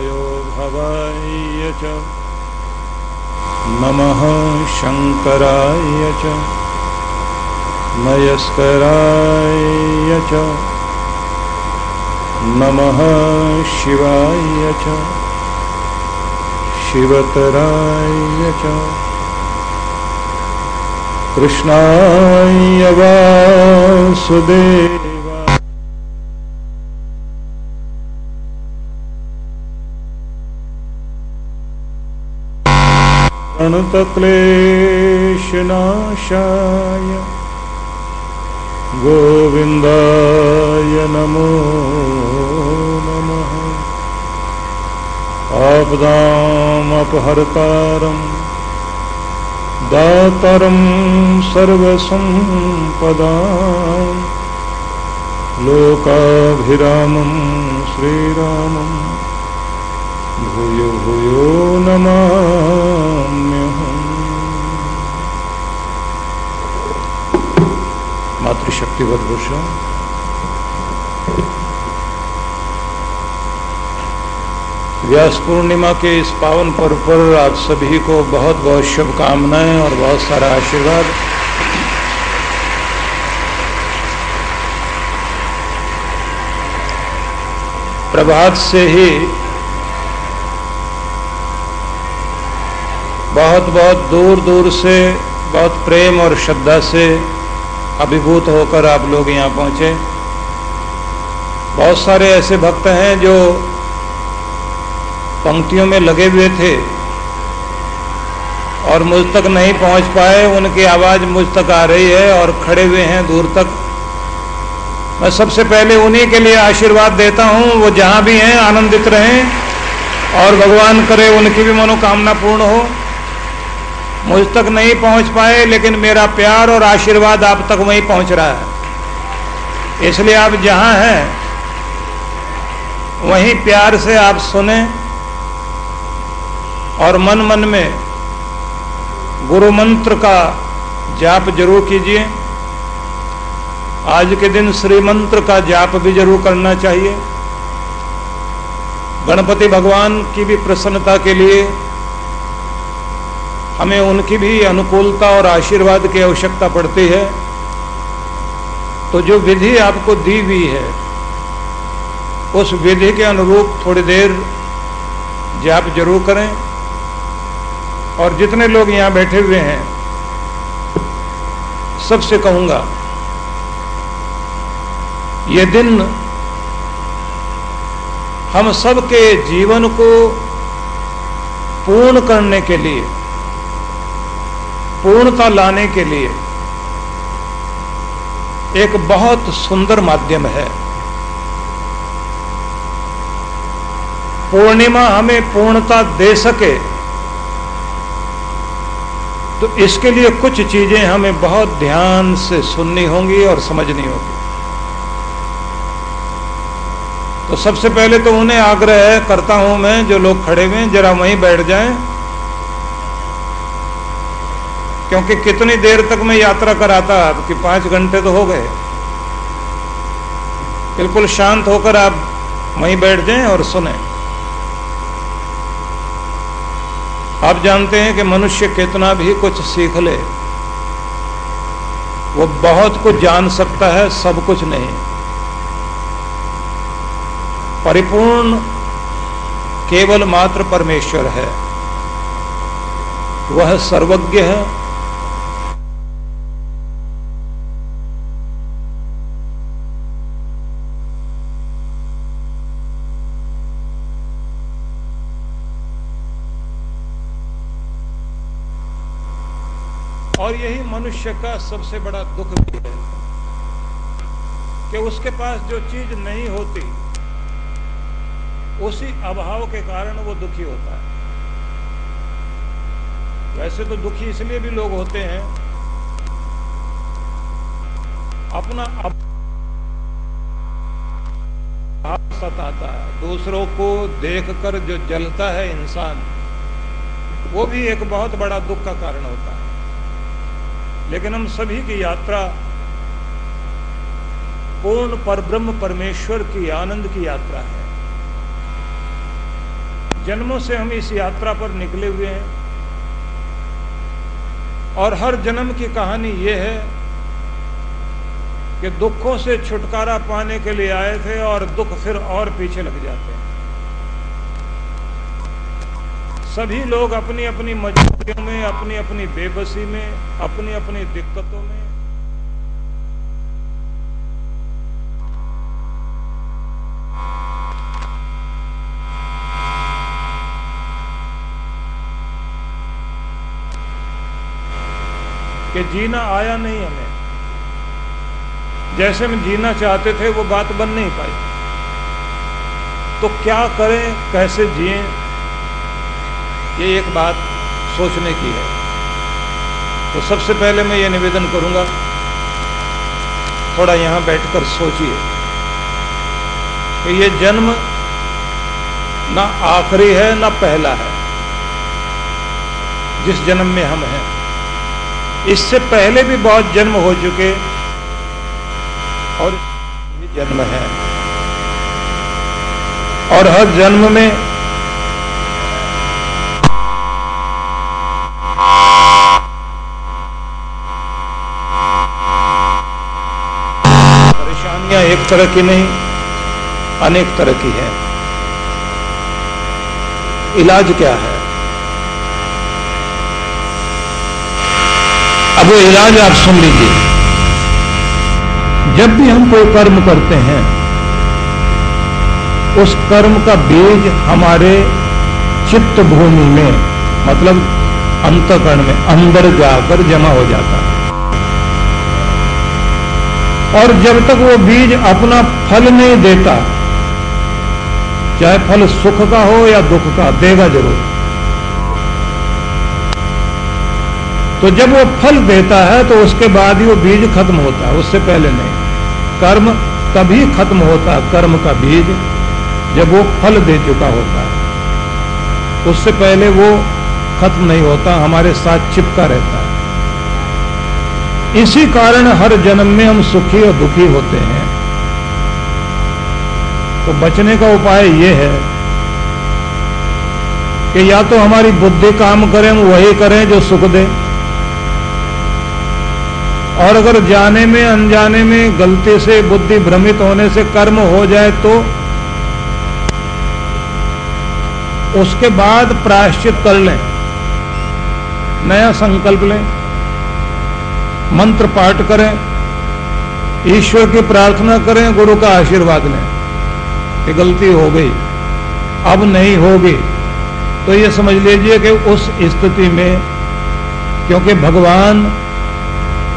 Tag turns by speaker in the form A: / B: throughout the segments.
A: कृष्णाय भवाय च नमः शंकराय च मयस्कराय च नमः शिवाय च शिवतराय च कृष्णाय वासुदेवाय प्रणतक्लेशनाशाय गोविन्दाय नमो नमः। आपदामपहर्तारं दातारं सर्वसम्पदां लोकाभिरामं श्रीरामं भूयो भूयो नमाम्यहम्। मातृशक्तिवत वर्षा व्यास पूर्णिमा के इस पावन पर्व पर आप सभी को बहुत बहुत शुभकामनाएं और बहुत सारा आशीर्वाद। प्रभात से ही बहुत बहुत दूर दूर से बहुत प्रेम और श्रद्धा से अभिभूत होकर आप लोग यहाँ पहुँचे। बहुत सारे ऐसे भक्त हैं जो पंक्तियों में लगे हुए थे और मुझ तक नहीं पहुँच पाए, उनकी आवाज़ मुझ तक आ रही है और खड़े हुए हैं दूर तक। मैं सबसे पहले उन्हीं के लिए आशीर्वाद देता हूँ, वो जहाँ भी हैं आनंदित रहें और भगवान करे उनकी भी मनोकामना पूर्ण हो। मुझ तक नहीं पहुंच पाए लेकिन मेरा प्यार और आशीर्वाद आप तक वहीं पहुंच रहा है, इसलिए आप जहां हैं वहीं प्यार से आप सुने और मन मन में गुरु मंत्र का जाप जरूर कीजिए। आज के दिन श्री मंत्र का जाप भी जरूर करना चाहिए। गणपति भगवान की भी प्रसन्नता के लिए हमें उनकी भी अनुकूलता और आशीर्वाद की आवश्यकता पड़ती है। तो जो विधि आपको दी हुई है उस विधि के अनुरूप थोड़ी देर जाप जरूर करें। और जितने लोग यहाँ बैठे हुए हैं सबसे कहूँगा, ये दिन हम सबके जीवन को पूर्ण करने के लिए, पूर्णता लाने के लिए एक बहुत सुंदर माध्यम है। पूर्णिमा हमें पूर्णता दे सके तो इसके लिए कुछ चीजें हमें बहुत ध्यान से सुननी होंगी और समझनी होगी। तो सबसे पहले तो उन्हें आग्रह करता हूं मैं, जो लोग खड़े हुए हैं जरा वहीं बैठ जाएं, क्योंकि कितनी देर तक मैं यात्रा कराता, आपकी 5 घंटे तो हो गए। बिल्कुल शांत होकर आप वहीं बैठ जाएं और सुनें। आप जानते हैं कि मनुष्य कितना भी कुछ सीख ले, वो बहुत कुछ जान सकता है, सब कुछ नहीं। परिपूर्ण केवल मात्र परमेश्वर है, वह सर्वज्ञ है। और यही मनुष्य का सबसे बड़ा दुख भी है कि उसके पास जो चीज नहीं होती उसी अभाव के कारण वो दुखी होता है। वैसे तो दुखी इसलिए भी लोग होते हैं, अपना अभाव सताता है। दूसरों को देखकर जो जलता है इंसान, वो भी एक बहुत बड़ा दुख का कारण होता है। लेकिन हम सभी की यात्रा पूर्ण परब्रह्म परमेश्वर की आनंद की यात्रा है। जन्मों से हम इस यात्रा पर निकले हुए हैं और हर जन्म की कहानी ये है कि दुखों से छुटकारा पाने के लिए आए थे और दुख फिर और पीछे लग जाते हैं। सभी लोग अपनी अपनी मजबूरियों में, अपनी अपनी बेबसी में, अपनी अपनी दिक्कतों में कि जीना आया नहीं हमें, जैसे हम जीना चाहते थे वो बात बन नहीं पाई। तो क्या करें, कैसे जिएं, ये एक बात सोचने की है। तो सबसे पहले मैं ये निवेदन करूंगा, थोड़ा यहां बैठकर सोचिए कि ये जन्म ना आखिरी है ना पहला है। जिस जन्म में हम हैं, इससे पहले भी बहुत जन्म हो चुके और ये जन्म है। और हर जन्म में परेशानियां एक तरह की नहीं, अनेक तरह की है। इलाज क्या है? अब वो इलाज आप सुन लीजिए। जब भी हम कोई कर्म करते हैं, उस कर्म का बीज हमारे चित्त भूमि में, मतलब अंतःकरण में अंदर जाकर जमा हो जाता है। और जब तक वो बीज अपना फल नहीं देता, चाहे फल सुख का हो या दुख का, देगा जरूर। तो जब वो फल देता है तो उसके बाद ही वो बीज खत्म होता है, उससे पहले नहीं। कर्म तभी खत्म होता है, कर्म का बीज, जब वो फल दे चुका होता है। उससे पहले वो खत्म नहीं होता, हमारे साथ चिपका रहता है। इसी कारण हर जन्म में हम सुखी और दुखी होते हैं। तो बचने का उपाय ये है कि या तो हमारी बुद्धि काम करें, हम वही करें जो सुख दे। और अगर जाने में अनजाने में गलती से बुद्धि भ्रमित होने से कर्म हो जाए तो उसके बाद प्रायश्चित कर लें, नया संकल्प लें, मंत्र पाठ करें, ईश्वर की प्रार्थना करें, गुरु का आशीर्वाद लें कि गलती हो गई, अब नहीं होगी। तो ये समझ लीजिए कि उस स्थिति में, क्योंकि भगवान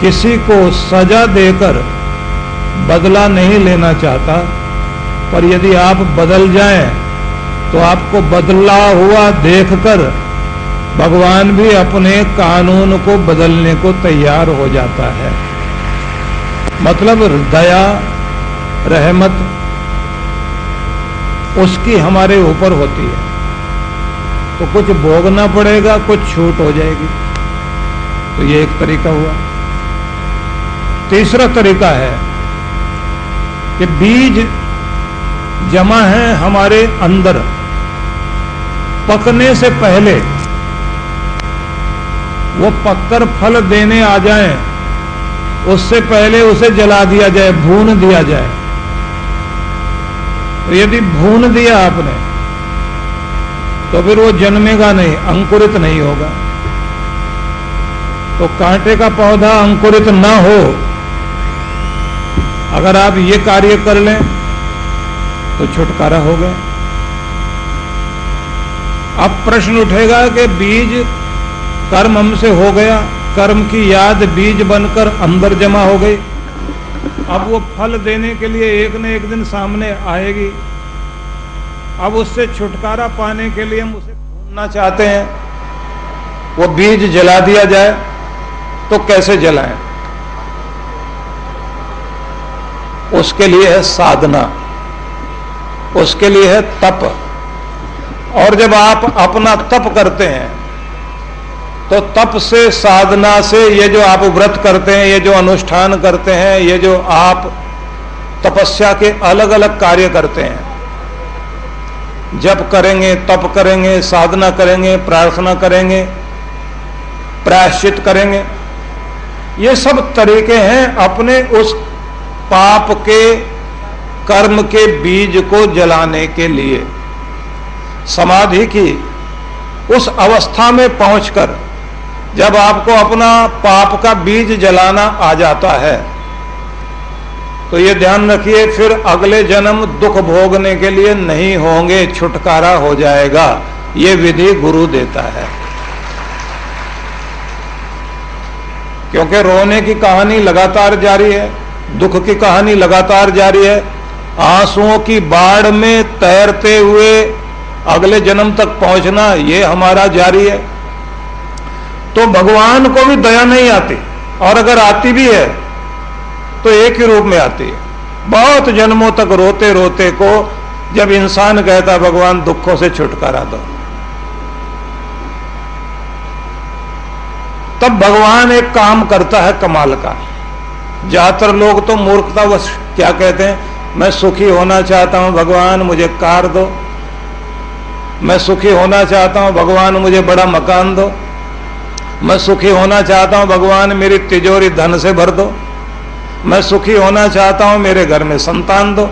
A: किसी को सजा देकर बदला नहीं लेना चाहता, पर यदि आप बदल जाएं तो आपको बदला हुआ देखकर भगवान भी अपने कानून को बदलने को तैयार हो जाता है। मतलब दया, रहमत उसकी हमारे ऊपर होती है। तो कुछ भोगना पड़ेगा, कुछ छूट हो जाएगी। तो ये एक तरीका हुआ। तीसरा तरीका है कि बीज जमा है हमारे अंदर, पकने से पहले वो पककर फल देने आ जाए, उससे पहले उसे जला दिया जाए, भून दिया जाए। तो यदि भून दिया आपने तो फिर वो जन्मेगा नहीं, अंकुरित नहीं होगा। तो कांटे का पौधा अंकुरित ना हो, अगर आप ये कार्य कर लें तो छुटकारा हो गया। अब प्रश्न उठेगा कि बीज कर्म हमसे हो गया, कर्म की याद बीज बनकर अंदर जमा हो गई, अब वो फल देने के लिए एक न एक दिन सामने आएगी। अब उससे छुटकारा पाने के लिए हम उसे भूनना चाहते हैं, वो बीज जला दिया जाए। तो कैसे जलाएं? उसके लिए है साधना, उसके लिए है तप। और जब आप अपना तप करते हैं तो तप से, साधना से, ये जो आप व्रत करते हैं, ये जो अनुष्ठान करते हैं, ये जो आप तपस्या के अलग अलग कार्य करते हैं, जप करेंगे, तप करेंगे, साधना करेंगे, प्रार्थना करेंगे, प्रायश्चित करेंगे। ये सब तरीके हैं अपने उस पाप के कर्म के बीज को जलाने के लिए। समाधि की उस अवस्था में पहुंचकर जब आपको अपना पाप का बीज जलाना आ जाता है तो ये ध्यान रखिए, फिर अगले जन्म दुख भोगने के लिए नहीं होंगे, छुटकारा हो जाएगा। ये विधि गुरु देता है। क्योंकि रोने की कहानी लगातार जारी है, दुख की कहानी लगातार जारी है। आंसुओं की बाढ़ में तैरते हुए अगले जन्म तक पहुंचना ये हमारा जारी है। तो भगवान को भी दया नहीं आती, और अगर आती भी है तो एक ही रूप में आती है। बहुत जन्मों तक रोते रोते को जब इंसान कहता भगवान दुखों से छुटकारा दो, तब भगवान एक काम करता है कमाल का। ज्यादातर लोग तो मूर्खतावश क्या कहते हैं, मैं सुखी होना चाहता हूं भगवान मुझे कार दो, मैं सुखी होना चाहता हूं भगवान मुझे बड़ा मकान दो, मैं सुखी होना चाहता हूं भगवान मेरी तिजोरी धन से भर दो, मैं सुखी होना चाहता हूं मेरे घर में संतान दो।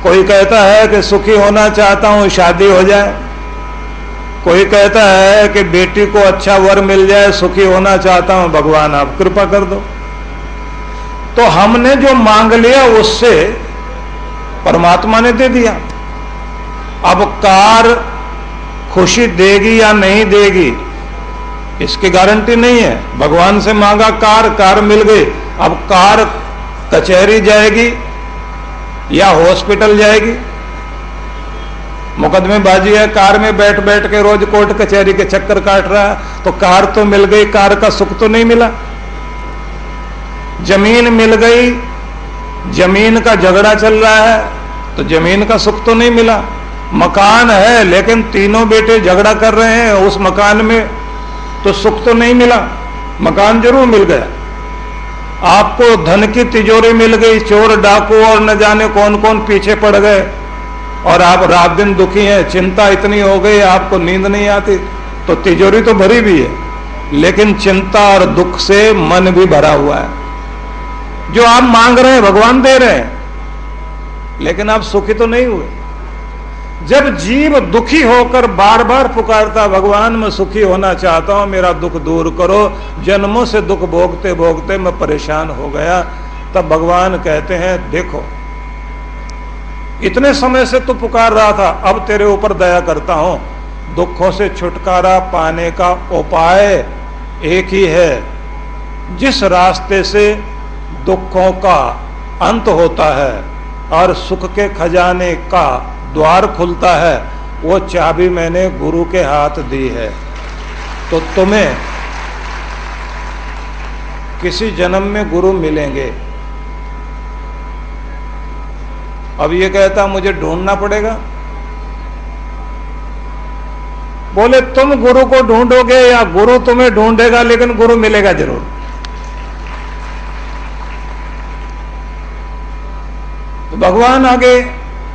A: कोई कहता है कि सुखी होना चाहता हूं शादी हो जाए, कोई कहता है कि बेटी को अच्छा वर मिल जाए, सुखी होना चाहता हूं भगवान आप कृपा कर दो। तो हमने जो मांग लिया उससे परमात्मा ने दे दिया। अब कार खुशी देगी या नहीं देगी इसकी गारंटी नहीं है। भगवान से मांगा कार, कार मिल गई। अब कार कचहरी जाएगी या हॉस्पिटल जाएगी? मुकदमेबाजी है, कार में बैठ बैठ के रोज कोर्ट कचहरी के चक्कर काट रहा है, तो कार तो मिल गई, कार का सुख तो नहीं मिला। जमीन मिल गई, जमीन का झगड़ा चल रहा है, तो जमीन का सुख तो नहीं मिला। मकान है लेकिन तीनों बेटे झगड़ा कर रहे हैं उस मकान में, तो सुख तो नहीं मिला। मकान जरूर मिल गया। आपको धन की तिजोरी मिल गई, चोर डाकू और न जाने कौन कौन पीछे पड़ गए, और आप रात दिन दुखी हैं, चिंता इतनी हो गई आपको नींद नहीं आती। तो तिजोरी तो भरी भी है लेकिन चिंता और दुख से मन भी भरा हुआ है। जो आप मांग रहे हैं भगवान दे रहे हैं, लेकिन आप सुखी तो नहीं हुए। जब जीव दुखी होकर बार बार पुकारता भगवान मैं सुखी होना चाहता हूं, मेरा दुख दूर करो, जन्मों से दुख भोगते भोगते मैं परेशान हो गया, तब भगवान कहते हैं देखो इतने समय से तू पुकार रहा था, अब तेरे ऊपर दया करता हूं। दुखों से छुटकारा पाने का उपाय एक ही है। जिस रास्ते से दुखों का अंत होता है और सुख के खजाने का द्वार खुलता है, वो चाबी मैंने गुरु के हाथ दी है। तो तुम्हें किसी जन्म में गुरु मिलेंगे। अब ये कहता मुझे ढूंढना पड़ेगा। बोले तुम गुरु को ढूंढोगे या गुरु तुम्हें ढूंढेगा, लेकिन गुरु मिलेगा जरूर। तो भगवान आगे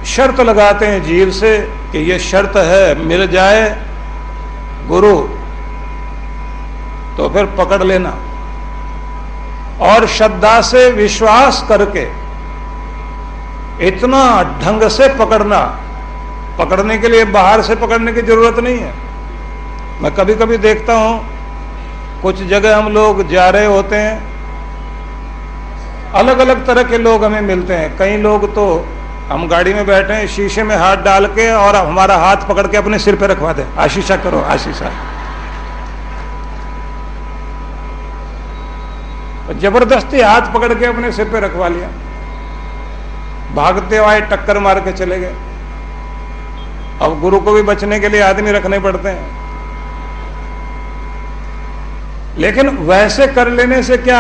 A: शर्त लगाते हैं जीव से कि ये शर्त है, मिल जाए गुरु तो फिर पकड़ लेना, और श्रद्धा से विश्वास करके इतना ढंग से पकड़ना। पकड़ने के लिए बाहर से पकड़ने की जरूरत नहीं है। मैं कभी कभी देखता हूं कुछ जगह हम लोग जा रहे होते हैं, अलग अलग तरह के लोग हमें मिलते हैं। कई लोग तो हम गाड़ी में बैठे हैं, शीशे में हाथ डाल के और हमारा हाथ पकड़ के अपने सिर पे रखवा दे, आशीषा करो आशीषा। जबरदस्ती हाथ पकड़ के अपने सिर पे रखवा लिया, भागते हुए टक्कर मार के चले गए। अब गुरु को भी बचने के लिए आदमी रखने पड़ते हैं। लेकिन वैसे कर लेने से क्या